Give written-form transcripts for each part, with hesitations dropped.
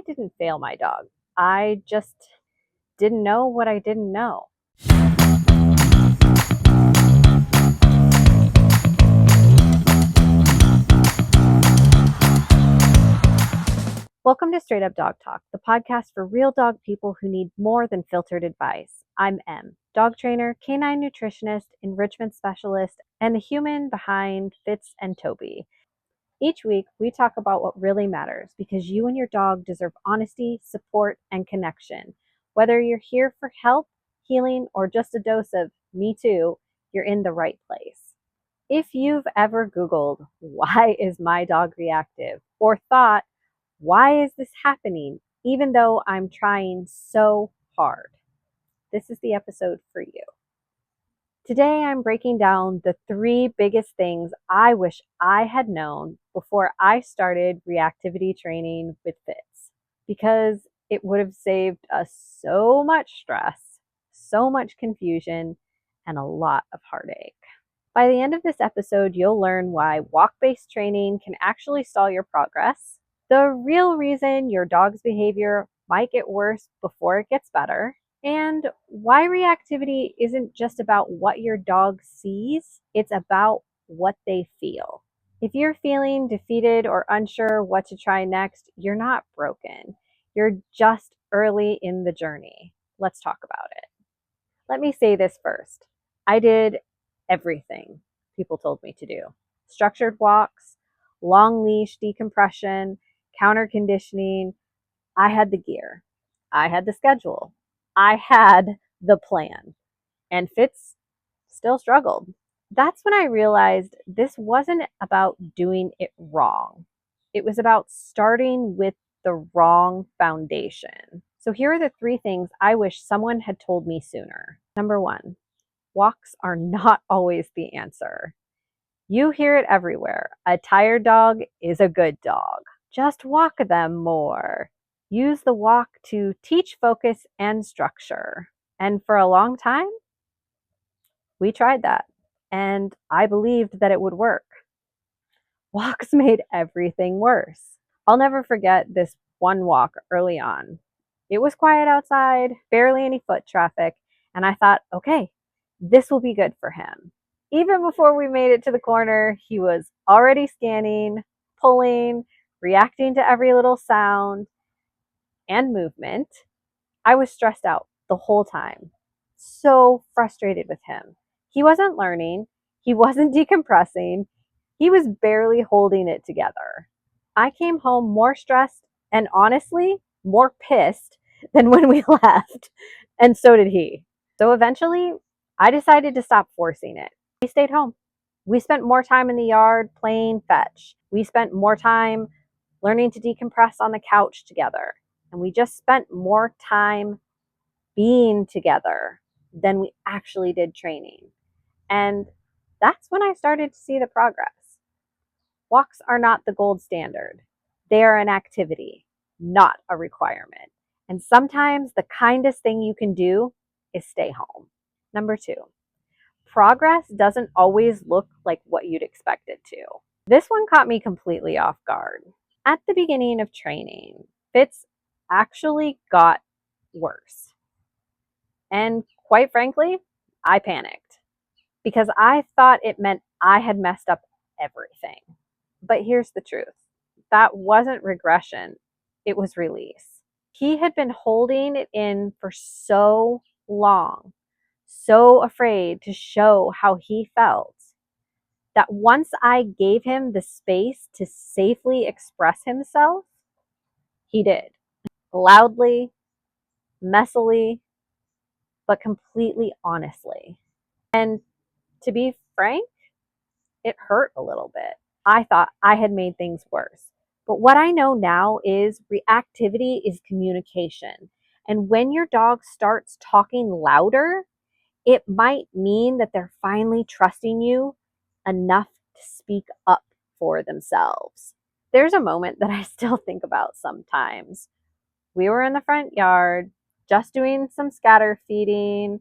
didn't fail my dog. I just didn't know what I didn't know. Welcome to Straight Up Dog Talk, the podcast for real dog people who need more than filtered advice. I'm Em, dog trainer, canine nutritionist, enrichment specialist, and the human behind Fitz and Toby. Each week, we talk about what really matters because you and your dog deserve honesty, support, and connection. Whether you're here for help, healing, or just a dose of me too, you're in the right place. If you've ever Googled, why is my dog reactive? Or thought, why is this happening, even though I'm trying so hard? This is the episode for you. Today, I'm breaking down the 3 biggest things I wish I had known before I started reactivity training with Fitz, because it would have saved us so much stress, so much confusion, and a lot of heartache. By the end of this episode, you'll learn why walk-based training can actually stall your progress, the real reason your dog's behavior might get worse before it gets better, and why reactivity isn't just about what your dog sees, it's about what they feel. If you're feeling defeated or unsure what to try next, you're not broken. You're just early in the journey. Let's talk about it. Let me say this first. I did everything people told me to do. Structured walks, long leash decompression, counter conditioning. I had the gear. I had the schedule. I had the plan. And Fitz still struggled. That's when I realized this wasn't about doing it wrong. It was about starting with the wrong foundation. So here are the 3 things I wish someone had told me sooner. Number 1, walks are not always the answer. You hear it everywhere. A tired dog is a good dog. Just walk them more. Use the walk to teach focus and structure. And for a long time, we tried that. And I believed that it would work. Walks made everything worse. I'll never forget this one walk early on. It was quiet outside, barely any foot traffic, and I thought, okay, this will be good for him. Even before we made it to the corner, he was already scanning, pulling, reacting to every little sound and movement. I was stressed out the whole time, so frustrated with him. He wasn't learning, he wasn't decompressing, he was barely holding it together. I came home more stressed and honestly more pissed than when we left, and so did he. So eventually, I decided to stop forcing it. We stayed home. We spent more time in the yard playing fetch. We spent more time learning to decompress on the couch together. And we just spent more time being together than we actually did training. And that's when I started to see the progress. Walks are not the gold standard. They are an activity, not a requirement. And sometimes the kindest thing you can do is stay home. Number 2, progress doesn't always look like what you'd expect it to. This one caught me completely off guard. At the beginning of training, Fitz actually got worse. And quite frankly, I panicked because I thought it meant I had messed up everything. But here's the truth. That wasn't regression. It was release. He had been holding it in for so long, so afraid to show how he felt, that once I gave him the space to safely express himself, he did. Loudly, messily, but completely honestly. And to be frank, it hurt a little bit. I thought I had made things worse. But what I know now is reactivity is communication. And when your dog starts talking louder, it might mean that they're finally trusting you enough to speak up for themselves. There's a moment that I still think about sometimes. We were in the front yard, just doing some scatter feeding,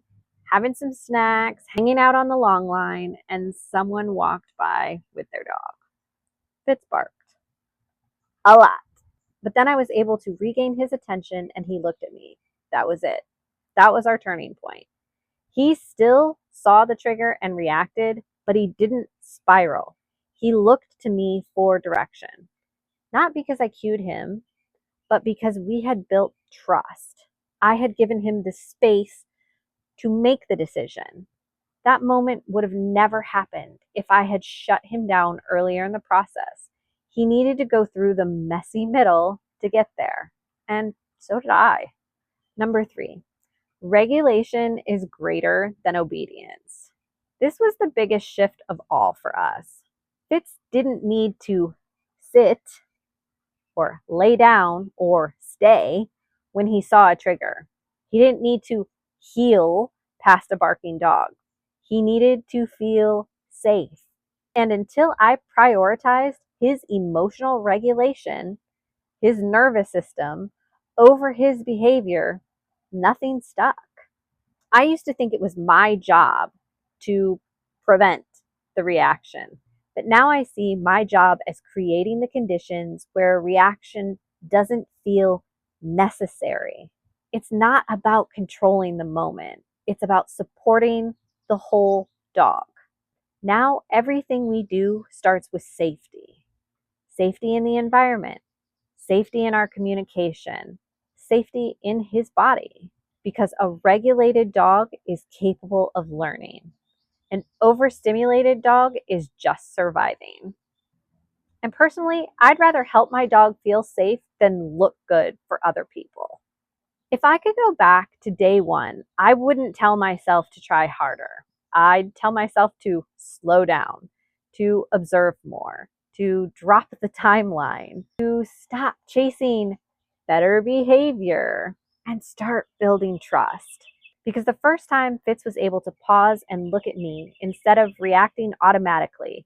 having some snacks, hanging out on the long line, and someone walked by with their dog. Fitz barked. A lot. But then I was able to regain his attention and he looked at me. That was it. That was our turning point. He still saw the trigger and reacted, but he didn't spiral. He looked to me for direction. Not because I cued him, but because we had built trust. I had given him the space to make the decision. That moment would have never happened if I had shut him down earlier in the process. He needed to go through the messy middle to get there. And so did I. Number 3, regulation is greater than obedience. This was the biggest shift of all for us. Fitz didn't need to sit or lay down or stay when he saw a trigger. He didn't need to heel past a barking dog. He needed to feel safe. And until I prioritized his emotional regulation, his nervous system, over his behavior, nothing stuck. I used to think it was my job to prevent the reaction. But now I see my job as creating the conditions where a reaction doesn't feel necessary. It's not about controlling the moment, it's about supporting the whole dog. Now, everything we do starts with safety, safety in the environment, safety in our communication, safety in his body, because a regulated dog is capable of learning. An overstimulated dog is just surviving. And personally, I'd rather help my dog feel safe than look good for other people. If I could go back to day one, I wouldn't tell myself to try harder. I'd tell myself to slow down, to observe more, to drop the timeline, to stop chasing better behavior, and start building trust. Because the first time Fitz was able to pause and look at me instead of reacting automatically,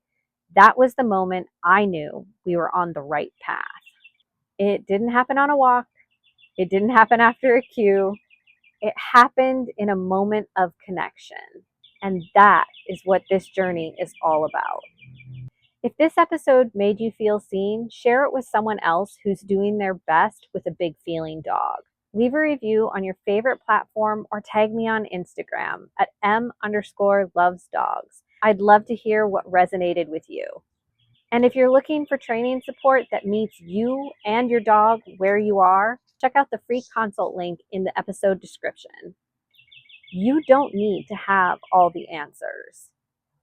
that was the moment I knew we were on the right path. It didn't happen on a walk. It didn't happen after a cue. It happened in a moment of connection. And that is what this journey is all about. If this episode made you feel seen, share it with someone else who's doing their best with a big feeling dog. Leave a review on your favorite platform or tag me on Instagram at m_lovesdogs. I'd love to hear what resonated with you. And if you're looking for training support that meets you and your dog where you are, check out the free consult link in the episode description. You don't need to have all the answers.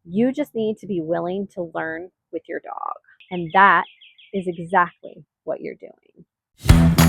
You just need to be willing to learn with your dog. And that is exactly what you're doing.